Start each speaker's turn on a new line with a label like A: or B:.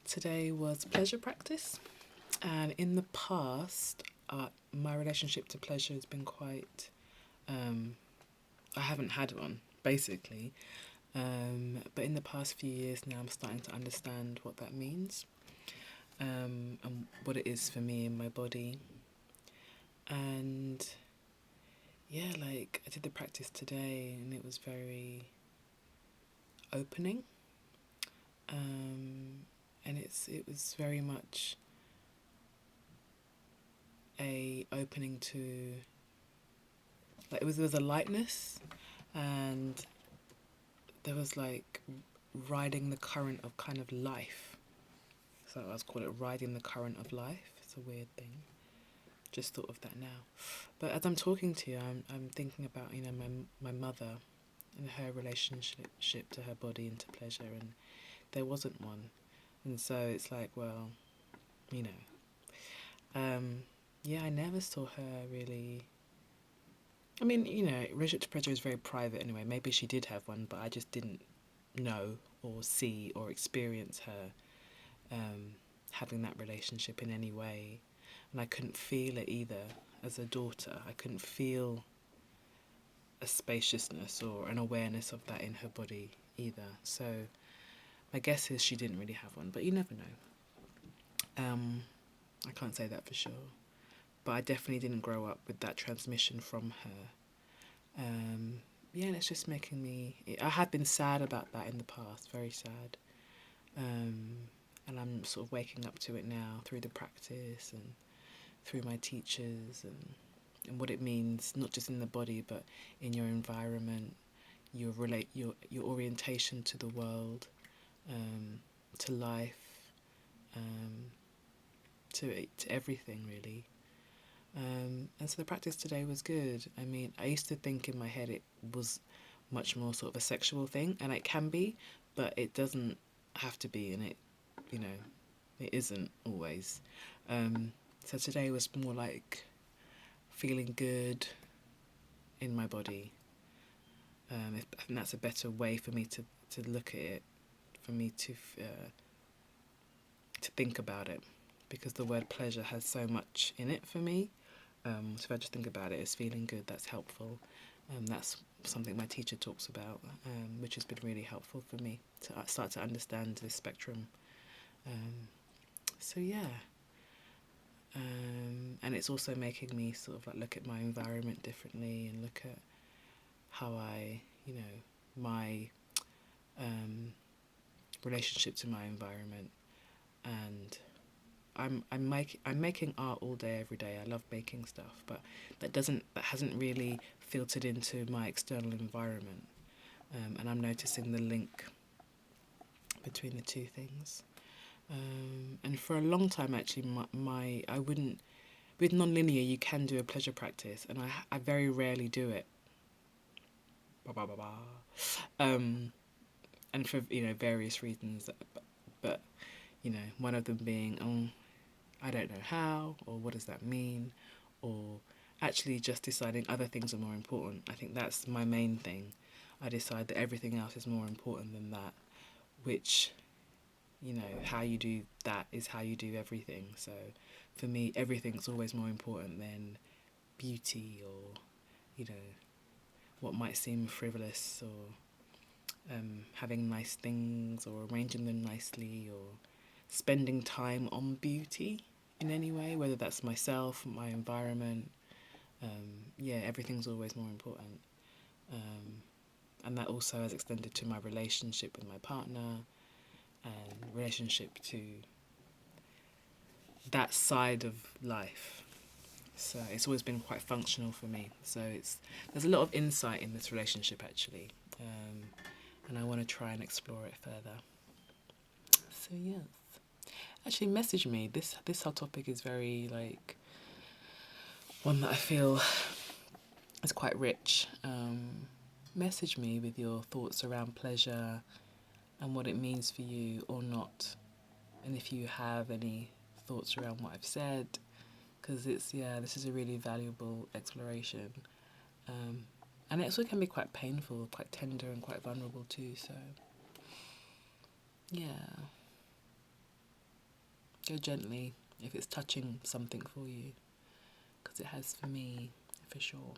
A: Today was pleasure practice, and in the past, my relationship to pleasure has been quite. I haven't had one, basically, but in the past few years now, I'm starting to understand what that means, and what it is for me in my body. And yeah, like I did the practice today, and it was very opening. And it was very much a opening to, like, there was a lightness, and there was like riding the current of kind of life. So I was call it riding the current of life. It's a weird thing. Just thought of that now. But as I'm talking to you, I'm thinking about my mother and her relationship to her body and to pleasure, and there wasn't one, and so it's like, well, you know, yeah, I never saw her really. I mean, relationship to pleasure is very private anyway. Maybe she did have one, but I just didn't know or see or experience her having that relationship in any way. And I couldn't feel it either as a daughter. I couldn't feel a spaciousness or an awareness of that in her body either. So my guess is she didn't really have one, but you never know. I can't say that for sure. But I definitely didn't grow up with that transmission from her. Yeah, and it's just making me. I have been sad about that in the past, very sad. And I'm sort of waking up to it now through the practice and through my teachers, and what it means, not just in the body, but in your environment, your orientation to the world, to life, to everything really. And so the practice today was good. I mean, I used to think in my head it was much more sort of a sexual thing, and it can be, but it doesn't have to be, and it isn't always. So today was more like feeling good in my body. I think that's a better way for me to look at it, for me to think about it, because the word pleasure has so much in it for me. So if I just think about it as feeling good, that's helpful. That's something my teacher talks about, which has been really helpful for me to start to understand the spectrum. So yeah. And it's also making me sort of like look at my environment differently and look at how my relationship to my environment. And I'm making art all day, every day. I love making stuff, but that hasn't really filtered into my external environment. And I'm noticing the link between the two things. And for a long time, actually, I wouldn't. With non-linear, you can do a pleasure practice, and I very rarely do it. And for various reasons, but one of them being, I don't know how, or what does that mean, or actually just deciding other things are more important. I think that's my main thing. I decide that everything else is more important than that, which, how you do that is how you do everything. So for me, everything's always more important than beauty or, what might seem frivolous, or having nice things or arranging them nicely or spending time on beauty in any way, whether that's myself, my environment. Everything's always more important. And that also has extended to my relationship with my partner and relationship to that side of life. So it's always been quite functional for me. So there's a lot of insight in this relationship actually, and I want to try and explore it further. So yes, actually message me. This whole topic is very one that I feel is quite rich. Message me with your thoughts around pleasure and what it means for you or not, and if you have any thoughts around what I've said, because this is a really valuable exploration, and it also can be quite painful, quite tender, and quite vulnerable too. So yeah. Go gently if it's touching something for you, because it has for me, for sure.